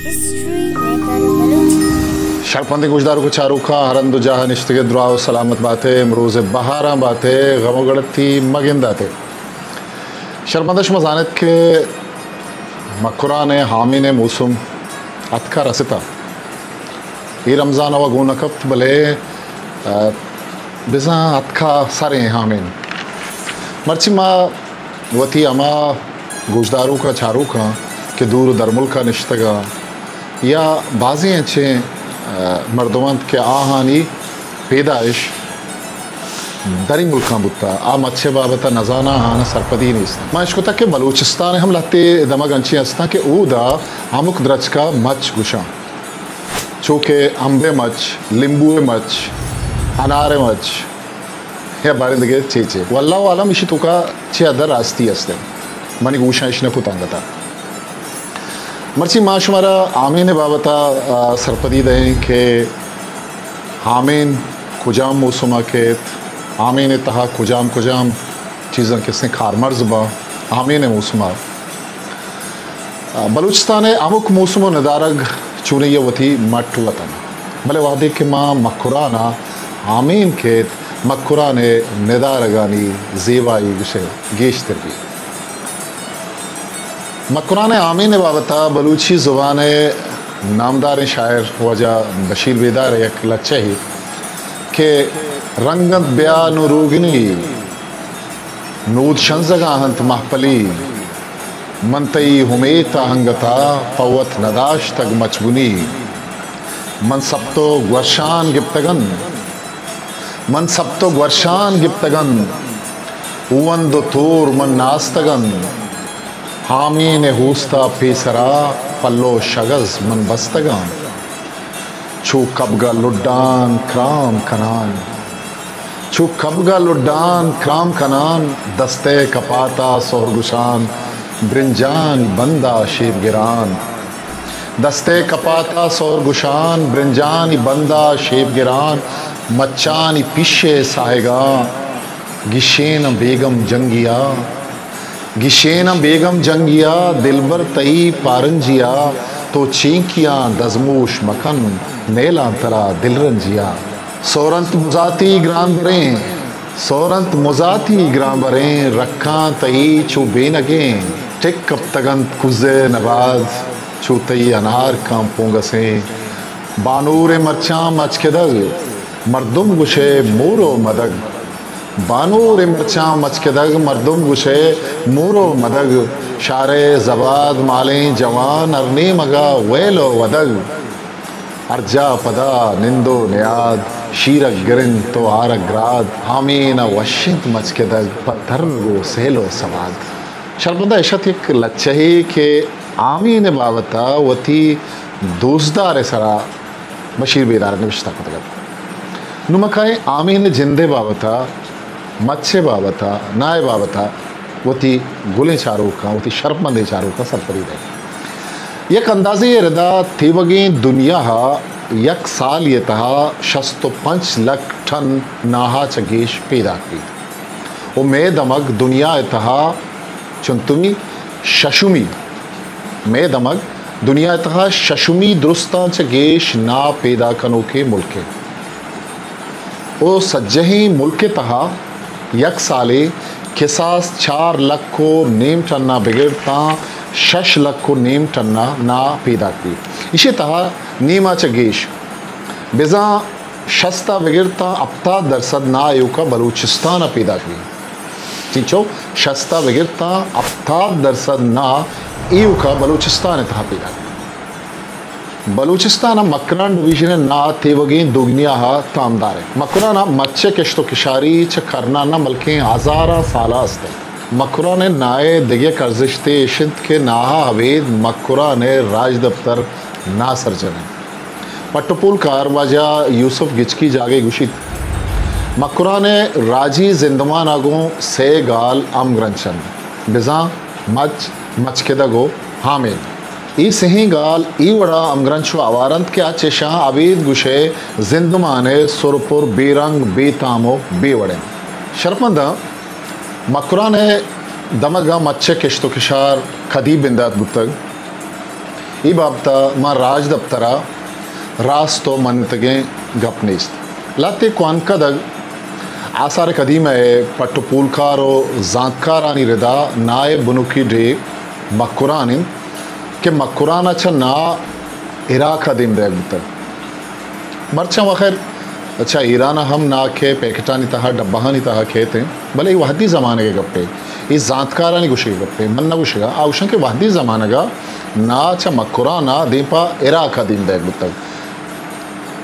history maker Baloch शरपंदी गुजदार को चारूखा हरंदु जहा निश्तगे दुआओ सलामत बाते मरोज़ बहारा बाते गमोगड़ती मगिंदाते शरपंदश मजानत के मकुरान हामी ने मौसम अतका रसता ये रमज़ान व गुनकत भले बिजा अतका सारे हामिन मर्ची मा वती अमा गुजदारू का चारू का के दूर दरमुल का निश्तगा या बाज़ी अच्छे मर्दमंद के आहानी पैदाइश दरी मुल्का बुत्ता आ मच्छे बाबता नजाना हाना सरपदी नहीं माँ इसको तक के बलूचिस्तान हम लगते दमग अंची हस्ता के ऊदा आमुक द्रज का मच गुशा चूँकि अम्बे मच लिंबुए मच अनारे मच या बारिंदगे चेचे वल्ला वाला मिशी तुका चे अदर रास्ती हस्ते मनी गुशा इशने कुतांगता मर्ची माशुमारा आमीन बाबता सरपदी दें के हामिन कुजाम मौसमा के आमीन तहा कुजाम कुजाम चीज़ें किसने खार मर्ज बा आमीन मौसमा बलूचिस्तान अमुक मौसम नदारग चुने ये वती मट वतन भले वादे के माँ मकुराना आमीन के मकुराने नदारगानी जेवाई विषय गेश तरबी मकुरान आमीन बाबता बलूची ज़ुबान नामदार शायर वजह बशीर बेदार एक लच्चे ही के रंगत बयान रूगिनी नूद शंजगा हंत महपली मनतई हुमेता हंगता पवत नदाश तग मचबुनी मन सप्तो वर्षान गिप्तगन उवन दो तूर मन नास्तगन हामी ने हूस्ता पेसरा पल्लो शगज मन बस्तगान छू कबगा लुड्डान क्राम कनान दस्ते कपाता सोहरगुशान ब्रिंजान बंदा शेबगिरान दस्ते कपाता सोहरगुशान ब्रिंजान बंदा शेबगिरान मच्चान पिशे साहेगा गिशेन बेगम जंगिया दिलबर तई पारंजिया तो चींकिया दजमूश मखन नेला तरा दिलरंजिया सोरंत मुजाती ग्राम बरें रखा तई चू बेनगे टिक कब तगंत कुजे नवाज चू तई अनार काम पोंगसे बानूर मरचा मचकेदग मर्दुम गुशे मूरो मदग बानूर मरचा मचकेदग मर्दुम गुशे मूरो मदग शारे जबाद माले जवान अरने मगा वेलो वदग अर्जा पदा निंदो नियाद शीरक गिरिन तो आरग्राद हामीन वशित मचकेदग पत्थर गो सेलो सवाद शर्मदा ऐशत एक लच्चही के आमीन बाबता वती दोस्दार सरा बशीर बेदार ने विश्ता कतगत नुमकाए आमीन जिंदे बाबता मच्छे बाबता नाय बाबता वती गुले चारों का वती शर्मंदे चारों का सरपरी रहे यक अंदाजे रदा थीवगे दुनिया यक साल ये तहा 65 लाख टन नाहा चगेश पैदा की वो मे दमक दुनिया तहा चुनतुमी शशुमी मे दमक दुनिया तहा शशुमी दुरुस्ता चगेश ना पैदा कनो के मुल्के ओ सज्जही मुल्के तहा यक साले खिसास 4 लाख को नेम टन्ना बिगड़ता 6 लाख को नेम टन्ना ना पैदा की इसी तहा नीमा चगेश बिजा शस्ता बिगड़ता अपता दरसद ना आयु का बलूचिस्तान पैदा की चीचो शस्ता बिगड़ता अपता दरसद ना एयू का बलूचिस्तान तहा पैदा की बलूचिस्तान मकरान डिवीजन ना तेवगे दुगनिया तामदार है मकुराना मच्छे किश्तो किशारी च करना ना मलके आजारा साला अस्ते मकुरा ने नाए दिगे कर्जिश्ते इशिंद के नाहा हवेद मकुरा ने राज दफ्तर ना सर्जन पट्टपुल कारवाजा यूसुफ गिचकी जागे गुशित मकुरा ने राजी जिंदमान आगो से गाल अम ग्रंचन बिजा मच के दगो हामिद ई सही गाल ई वड़ा अमग्रंशो आवारंत के आचेशा अबीद गुशे जिंदमाने सुरपुर बेरंग बेतामो बेवड़े शरपंदा मकुरा ने दमगा मच्छे किश्तो किशार खदीब बिंदात बुतग ई बाबता मा राज दफ्तरा रास तो मनतगे गपनेस्त लाते क्वानकदग आसार कदीम है पट्टुपूलकारो जांतकारानी रिदा नाए बुनुकी डे मक्कुरानिन के मक्कुरान अच्छा ना इराक दिन दे बुतर मरचा वखैर अच्छा ईरान हम ना खे पैकेटानी तहा डब्बाहानी तहा खेते भले वहदी ज़माने के गप्पे ये जांतकारानी गुशे के गप्पे मन ना गुशेगा आवशन के वहदी ज़माने का ना अच्छा मक्कुराना दीपा इराक दिन दे बुतर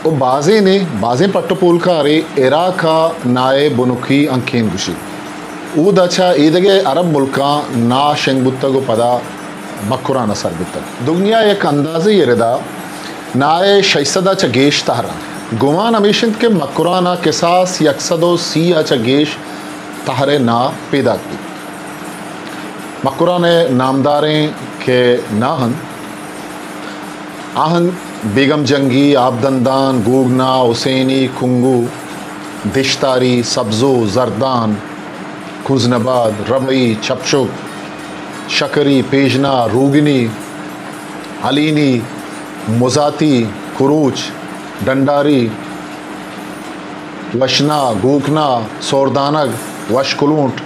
ओ बाजे ने बाजे पट्टुपूल का रे इराका नाए बुनुकी अंकेन गुशी ऊद अच्छा ईदगे अरब मुल्का ना शेंगबुत्ता को पदा मक्कुराना सर बुत्ता दुनिया एक अंदाजे ये रदा नाए शैसदा च गेश तहरा गुमान अमीशिंद के मक्कुराना किसास यकसदो सी अच्छा गेश तहरे ना पैदा की मक्कुराने नामदारें के नाहन आहन बेगम जंगी आबदंदान गूगना हुसैनी खुंगू दिश्तारी सब्जो जरदान खुजनबाद रबई छपशुक शकरी पेजना रूगनी अलीनी मुजाती कुरूच डंडारी वशना गूकना सोरदानग वशकुलूट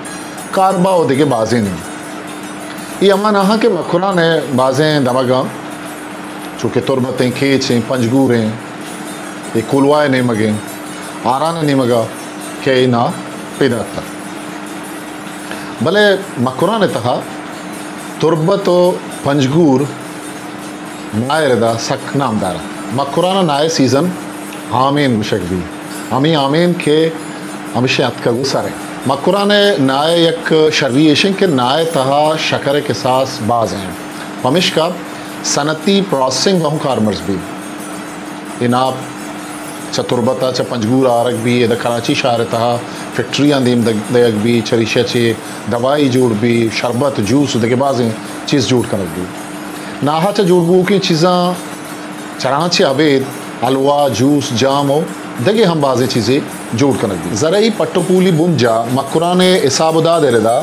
कारबा दिखे बाजें नहीं ये अमन आहा के मखुरा ने बाजें दमगा चूँकि तुरबतें खेचें पंजगूरें ये कुलवाए नहीं मगे आरान नहीं मगा के ना पैदा था भले मखुरा ने तहा तुरबत पंजगूर नाय रदा सक नामदारा मक्कुराना नाय सीज़न आमीन मुशक भी अमी आमीन के हमेशा अतका गुसारे मक्कुराने नाय एक शर्रियेशन के नाय तहा शकर के सास बाज हैं हमेश का सनती प्रोसेसिंग वहाँ कारमर्स भी इनाप चतुर्बता च पंजगूर आरक भी ये कराची शहर तहा फैक्ट्रियाँ दीम दयक भी चरीशा चे दवाई जोड़ भी शरबत जूस दगे बाजें चीज़ जोड़ कर भी नाहा च जोड़बू की चीज़ां चराचे अबेद हलवा जूस जाम हो दगे हम बाज़े चीज़ें जोड़ कर दी ज़रा पट्टुपूली बुंजा मक्कुराने इसाबुदा दे रदा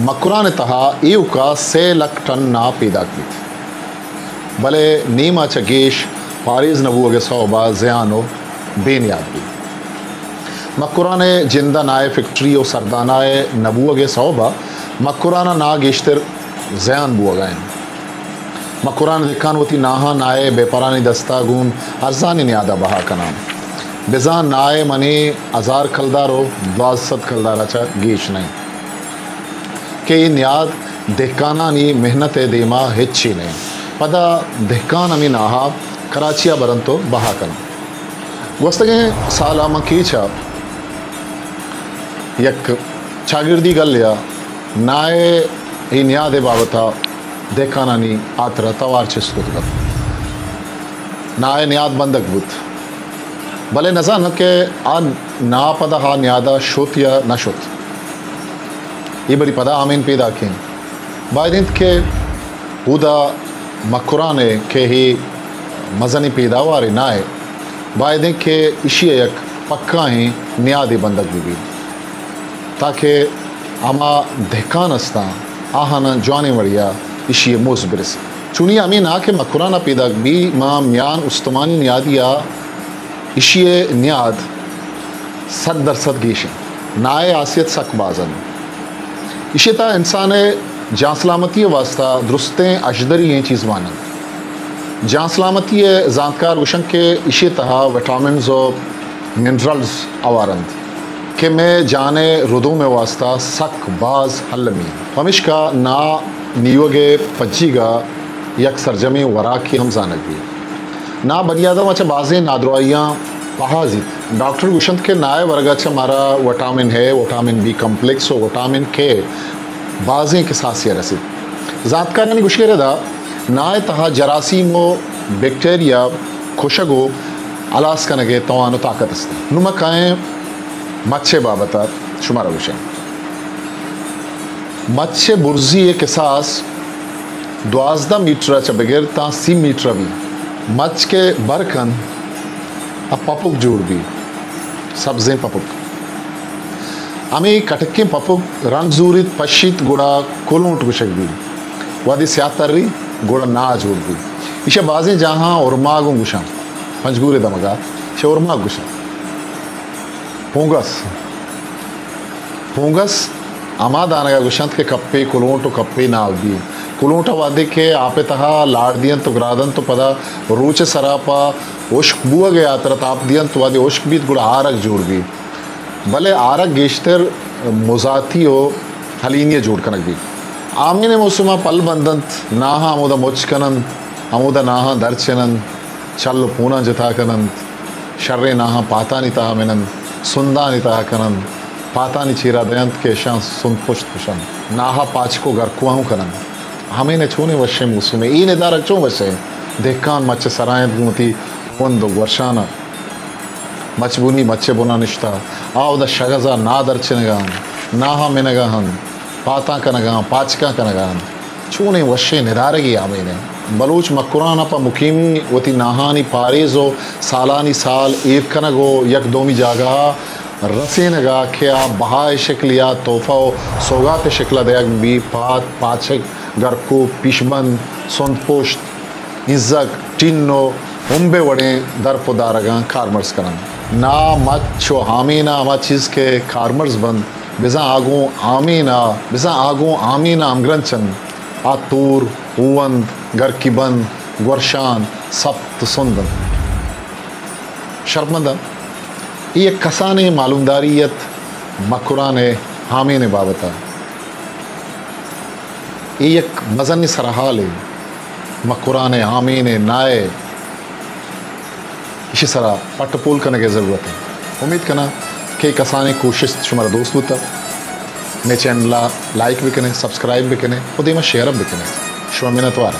मक्कुराने तहा एव का 6 लाख टन ना पैदा की भले नीमा चगेश पारिज नबू अगे सौबा ज़यानो बेनियाद भी मक्कुराने जिंदा नाए फैक्ट्री और सरदानाए नबू अगे सौबा मक्कुराना ना गेश्तर ज़यान बुआ गए मक्कुरान दिखान होती नाहा नाए बेपरानी दस्तागून अर्जानी न्यादा बहा का नाम बेजान नाए मने अजार खलदारो 12 खलदार अच्छा गेश नहीं के ये न्याद दहकाना नी मेहनत देमा हिच्ची नहीं पदा दहकान अमी नाहा कराचिया बरंतो बहा का नाम वस्तगे साला मकीचा यक शागिर्दी गलिया नाए ये न्यादे बाबता देखाना नी आतरा तवार चिस्कुत कर नाए न्याद बंदक बुत भले नजा न के आ ना पदा हा न्यादा शुत या न शुत ये बड़ी पदा आमीन पैदा की बायदिंत के उदा मक्कुराने के ही मजनी पैदावार नाए बायदिंत के इशी एक पक्का ही न्यादी बंदक भी ताकि आमा दहकान अस्ता आहाना जाने वड़िया इशी मोस बिरस चुनी अमी ना के मक्कुराना पैदा भी माँ म्यान उस्तमानी न्यादिया इशी न्याद 100% गीश नाए आसियत सक बाजन इशिता इंसान जान सलामती वास्ता दुरुस्तें अशदरी हैं चीज़ मानन जान सलामती जानकार गुशन के इशी तहा विटामिन और मिनरल्स आवारंद के मैं जाने रुदों में वास्ता सक बाज हल्लमी हमिश का ना नीवगे पज्जीगा यक सरजमी वरा की हम जानक भी ना बनियादम अच्छा बाज़ें नादवाइयाँ पहाजित डॉक्टर गुशंत के नाए वर्ग अच्छा हमारा विटामिन है विटामिन बी कम्प्लेक्स और विटामिन के बाज़ें के सासिया रसीद ज़ातकार यानी गुशे रदा नाए तहा जरासीम व बैक्टीरिया खुशगो अलास का नगे तवानो ताकत अस्ती नुमकाएँ मच्छे बाबता शुमारा गुशे मच्छे बुर्जी एक एहसास 12 मीटर च बगैर ता 30 मीटर भी मच्छ के बरकन अब पपुक जोड़ भी सब्जें पपुक अमी कटके पपुक रंगजूरित पश्चित गुड़ा कोलोट गुशक भी वादी स्यातर्री गोड़ा ना जोड़ भी इसे बाजें जहाँ उर्मागो गुशा पंचगूरे दमगा इसे उर्माग गुशा पोंगस पोंगस आमा दानगा गुशंत के कप्पे कुलोंटो कप्पे ना भी कुलोंटा वादे के आपे तहा लाड़ दियन तो ग्रादन तो पदा रूचे सरापा उश्क बुआ गया तरत आप दियन तो वादे उश्क बीत गुड़ा आरक जोड़ भी भले आरक गेश्तर मुजाती हो हलीनिया जोड़ कनक भी आमीने मौसमा पल बंदंत नाहा अमुदा मुचकनंत अमुदा नाहा दर्चनंत चल पूना जता कनंत शर्रे नाहा पाता निता मिनंत सुंदा निता कनंत पाता नि चीरा दयंत के शां सुन पुष्ट पुशन नाहा पाच को गरकुआं कनंत हमें ने छोने वशे मौसमे ई ने दारक चो वशे देखान मच्चे सरायत गुमती वंदो वर्षाना मचबुनी मच्चे बुना निष्ठा आओ द शगजा ना दर्चनगान नाहा मिनगाहन पाता कनगा पाचका कनगान चूने वशे निदारगी आमेने बलूच मकुराना पा मुकीम वती नाहानी पारेजो सालानी साल एक कनगो यक दोमी जागा रसेनगा क्या बहाय शिकलिया तोहफा सौगात शिकला दयाग भी पात पाचक गरको पिशबन सोंदपोष्ट इज्जक टिन्नो उम्बे वड़े दरपुदारगा कार्मर्स करन ना मच्छो हामीना अमा चीज़ के कार्मर्स बंद बिजा आगो आमीना अमग्रंचन आतूर उवंद गरकीबंद गुरशान सप्त सुंदन शर्मंदा ये कसाने मालूमदारियत मकुराने हामीने बाबता ये एक मजनी सरहाले मकुराने हामीने नाए इसी तरह पटपोल करने की ज़रूरत है उम्मीद करना कि कसाने कोशिश शुमारा दोस्त होता मेरे चैनल लाइक भी करें सब्सक्राइब भी करें और देमा शेयर भी करें शुभ मिनतवार